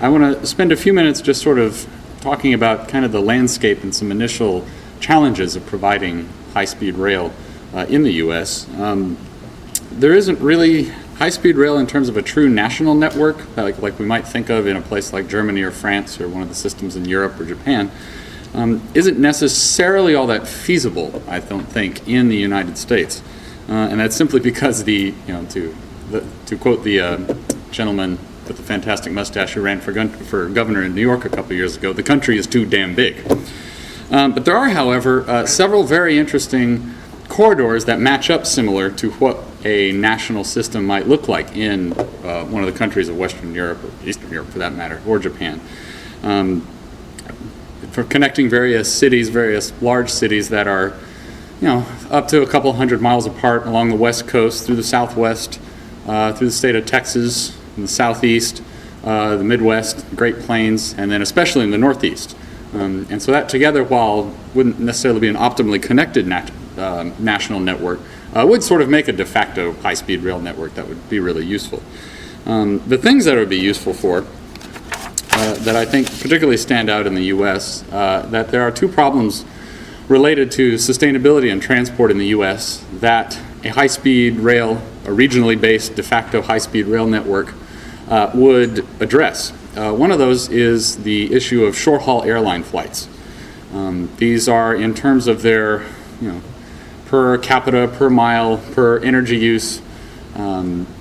I want to spend a few minutes just sort of talking about kind of the landscape and some initial challenges of providing high-speed rail in the U.S. There isn't really high-speed rail in terms of a true national network, like we might think of in a place like Germany or France or one of the systems in Europe or Japan, isn't necessarily all that feasible, I don't think, in the United States. And that's simply because to quote the gentleman with the fantastic mustache who ran for governor in New York a couple years ago, the country is too damn big. But there are, however, several very interesting corridors that match up similar to what a national system might look like in one of the countries of Western Europe, or Eastern Europe for that matter, or Japan. For connecting various cities, various large cities that are, up to a couple hundred miles apart along the west coast, through the southwest, through the state of Texas, in the southeast, the Midwest, the Great Plains, and then especially in the Northeast. And so that together, while wouldn't necessarily be an optimally connected national network, would sort of make a de facto high-speed rail network that would be really useful. The things that it would be useful for, that I think particularly stand out in the U.S., that there are two problems related to sustainability and transport in the U.S. that a high-speed rail, a regionally based de facto high-speed rail network would address. One of those is the issue of short-haul airline flights. These are, in terms of their, per capita, per mile, per energy use,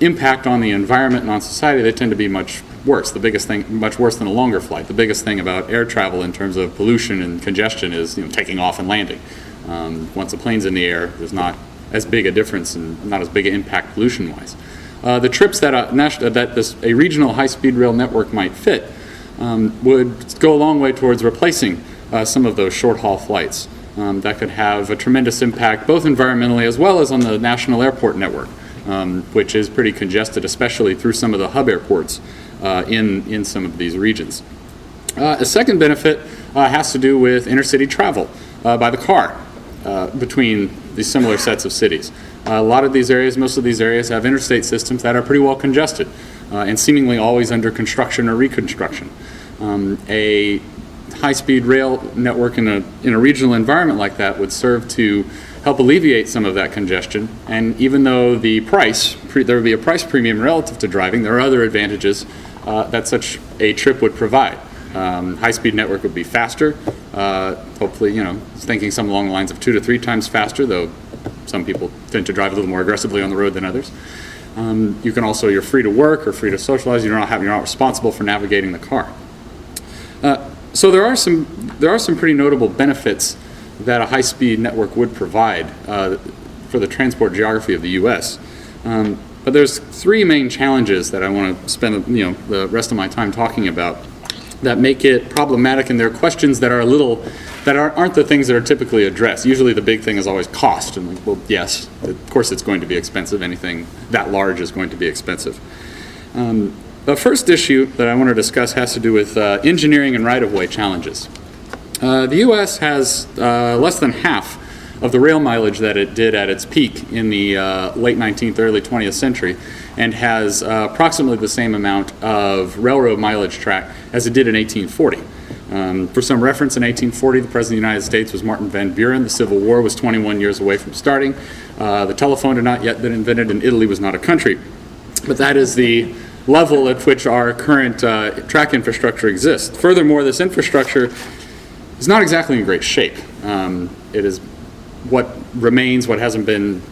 impact on the environment and on society, they tend to be much worse. The biggest thing, much worse than a longer flight. The biggest thing about air travel in terms of pollution and congestion is, taking off and landing. Once a plane's in the air, there's not as big a difference and not as big an impact pollution-wise. The trips that a regional high-speed rail network might fit would go a long way towards replacing some of those short-haul flights that could have a tremendous impact both environmentally as well as on the national airport network, which is pretty congested, especially through some of the hub airports in some of these regions. A second benefit has to do with intercity travel by the car between these similar sets of cities. A lot of these areas, most of these areas, have interstate systems that are pretty well congested and seemingly always under construction or reconstruction. A high-speed rail network in a regional environment like that would serve to help alleviate some of that congestion. And even though there would be a price premium relative to driving, there are other advantages that such a trip would provide. High-speed network would be faster, hopefully, thinking some along the lines of 2 to 3 times faster, though some people tend to drive a little more aggressively on the road than others. You can also, you're free to work or free to socialize. You're not responsible for navigating the car. So there are some pretty notable benefits that a high-speed network would provide for the transport geography of the U.S. But there's 3 main challenges that I want to spend the rest of my time talking about that make it problematic, and they're questions that aren't the things that are typically addressed. Usually the big thing is always cost, and well, yes, of course it's going to be expensive. Anything that large is going to be expensive. The first issue that I want to discuss has to do with engineering and right-of-way challenges. The U.S. has less than half of the rail mileage that it did at its peak in the late 19th, early 20th century, and has approximately the same amount of railroad mileage track as it did in 1840. For some reference, in 1840, the President of the United States was Martin Van Buren. The Civil War was 21 years away from starting. The telephone had not yet been invented, and Italy was not a country. But that is the level at which our current track infrastructure exists. Furthermore, this infrastructure is not exactly in great shape. It is what remains, what hasn't been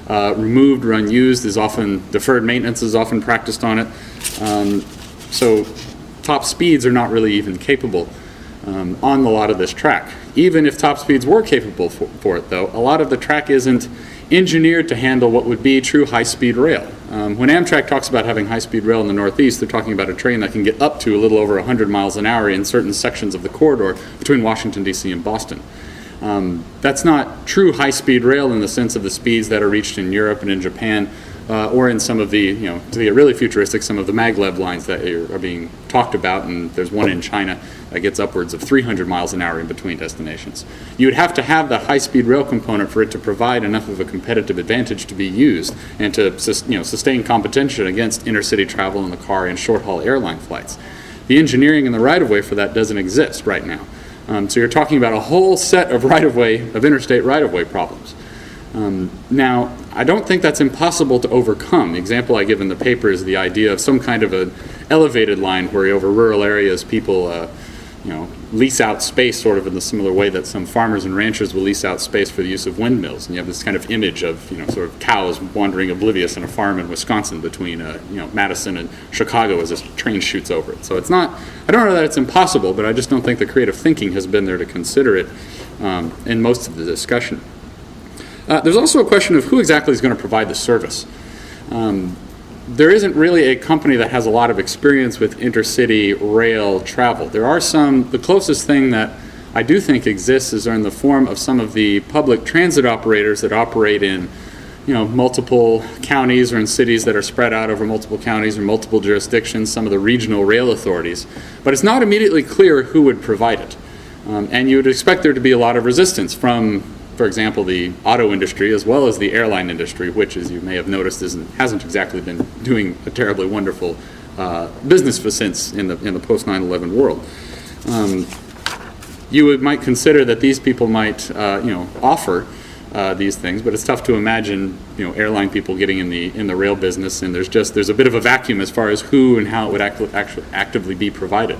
removed or unused, is often deferred maintenance is often practiced on it. So top speeds are not really even capable on a lot of this track. Even if top speeds were capable for it, though, a lot of the track isn't engineered to handle what would be true high-speed rail. When Amtrak talks about having high-speed rail in the Northeast, they're talking about a train that can get up to a little over 100 miles an hour in certain sections of the corridor between Washington, D.C. and Boston. That's not true high-speed rail in the sense of the speeds that are reached in Europe and in Japan, or in some of the, to be really futuristic, some of the maglev lines that are being talked about, and there's one in China that gets upwards of 300 miles an hour in between destinations. You would have to have the high-speed rail component for it to provide enough of a competitive advantage to be used and to sustain competition against intercity travel in the car and short-haul airline flights. the engineering and the right-of-way for that doesn't exist right now. So you're talking about a whole set of interstate right-of-way problems. Now, I don't think that's impossible to overcome. The example I give in the paper is the idea of some kind of an elevated line where over rural areas people lease out space sort of in the similar way that some farmers and ranchers will lease out space for the use of windmills. And you have this kind of image of, sort of cows wandering oblivious in a farm in Wisconsin between, Madison and Chicago as this train shoots over it. So it's not, I don't know that it's impossible, but I just don't think the creative thinking has been there to consider it in most of the discussion. There's also a question of who exactly is going to provide the service. There isn't really a company that has a lot of experience with intercity rail travel. There are some, the closest thing that I do think exists is in the form of some of the public transit operators that operate in, multiple counties or in cities that are spread out over multiple counties or multiple jurisdictions, some of the regional rail authorities. But it's not immediately clear who would provide it. And you would expect there to be a lot of resistance from, for example, the auto industry as well as the airline industry, which, as you may have noticed, hasn't exactly been doing a terribly wonderful business since in the post 9/11 world. You might consider that these people might, offer these things, but it's tough to imagine, airline people getting in the rail business, and there's a bit of a vacuum as far as who and how it would actually actively be provided.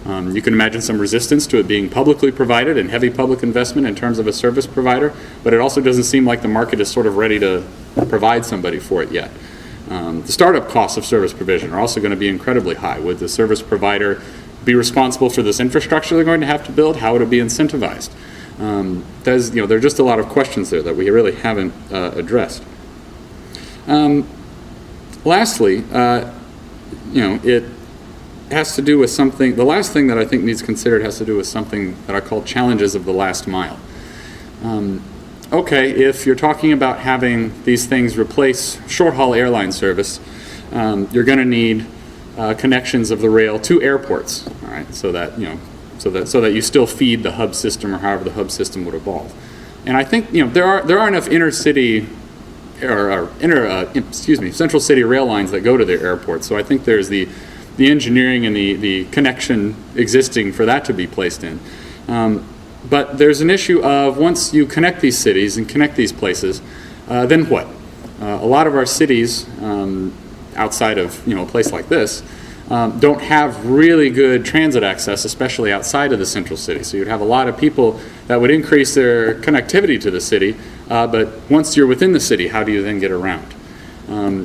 You can imagine some resistance to it being publicly provided and heavy public investment in terms of a service provider, but it also doesn't seem like the market is sort of ready to provide somebody for it yet. The startup costs of service provision are also going to be incredibly high. Would the service provider be responsible for this infrastructure they're going to have to build? How would it be incentivized? There are just a lot of questions there that we really haven't addressed. Lastly, it has to do with something, the last thing that I think needs considered has to do with something that I call challenges of the last mile. If you're talking about having these things replace short-haul airline service, you're going to need connections of the rail to airports, all right, so that you still feed the hub system or however the hub system would evolve. And I think there are enough intercity central city rail lines that go to their airports. So I think there's the engineering and the connection existing for that to be placed in. But there's an issue of once you connect these cities and connect these places, then what? A lot of our cities outside of a place like this don't have really good transit access, especially outside of the central city. So you'd have a lot of people that would increase their connectivity to the city, but once you're within the city, how do you then get around?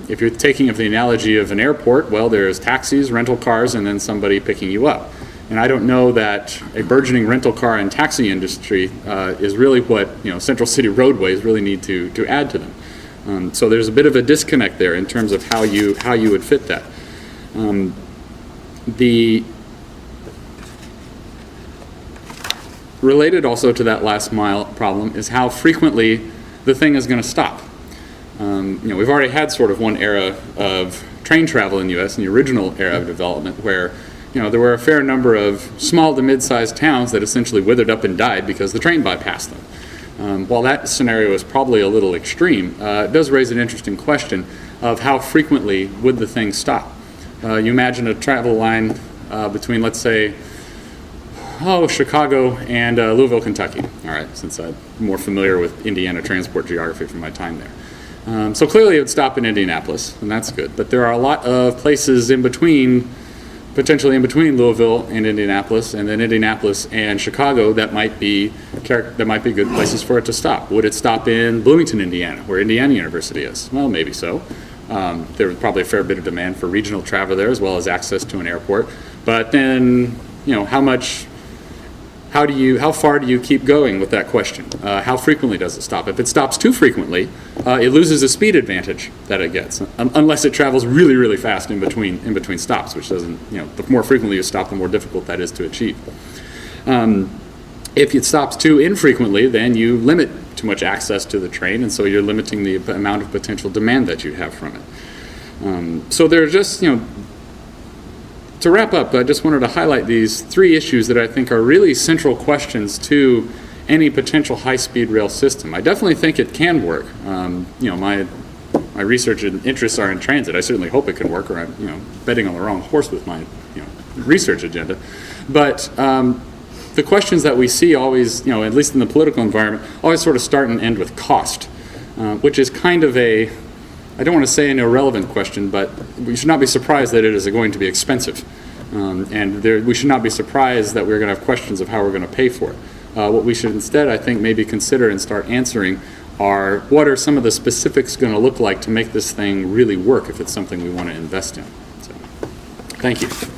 If you're taking of the analogy of an airport, well, there's taxis, rental cars, and then somebody picking you up. And I don't know that a burgeoning rental car and taxi industry is really what central city roadways really need to add to them. So there's a bit of a disconnect there in terms of how you would fit that. The related also to that last mile problem is how frequently the thing is going to stop. We've already had sort of one era of train travel in the U.S., in the original era of development, where there were a fair number of small to mid-sized towns that essentially withered up and died because the train bypassed them. While that scenario is probably a little extreme, it does raise an interesting question of how frequently would the thing stop. You imagine a travel line between, let's say, Chicago and Louisville, Kentucky. All right, since I'm more familiar with Indiana transport geography from my time there. So clearly it would stop in Indianapolis, and that's good. But there are a lot of places in between, potentially in between Louisville and Indianapolis, and then Indianapolis and Chicago that might be good places for it to stop. Would it stop in Bloomington, Indiana, where Indiana University is? Well, maybe so. There was probably a fair bit of demand for regional travel there as well as access to an airport. But then, how far do you keep going with that question? How frequently does it stop? If it stops too frequently, it loses a speed advantage that it gets, unless it travels really, really fast in between stops, which doesn't, the more frequently you stop, the more difficult that is to achieve. If it stops too infrequently, then you limit too much access to the train, and so you're limiting the amount of potential demand that you have from it. So there's just, to wrap up, I just wanted to highlight these three issues that I think are really central questions to any potential high-speed rail system. I definitely think it can work. My research and interests are in transit. I certainly hope it can work, or I'm betting on the wrong horse with my research agenda. But the questions that we see always, at least in the political environment, always sort of start and end with cost, which is kind of I don't want to say an irrelevant question, but we should not be surprised that it is going to be expensive. And we should not be surprised that we're going to have questions of how we're going to pay for it. What we should instead, I think, maybe consider and start answering are what are some of the specifics going to look like to make this thing really work if it's something we want to invest in. So, thank you.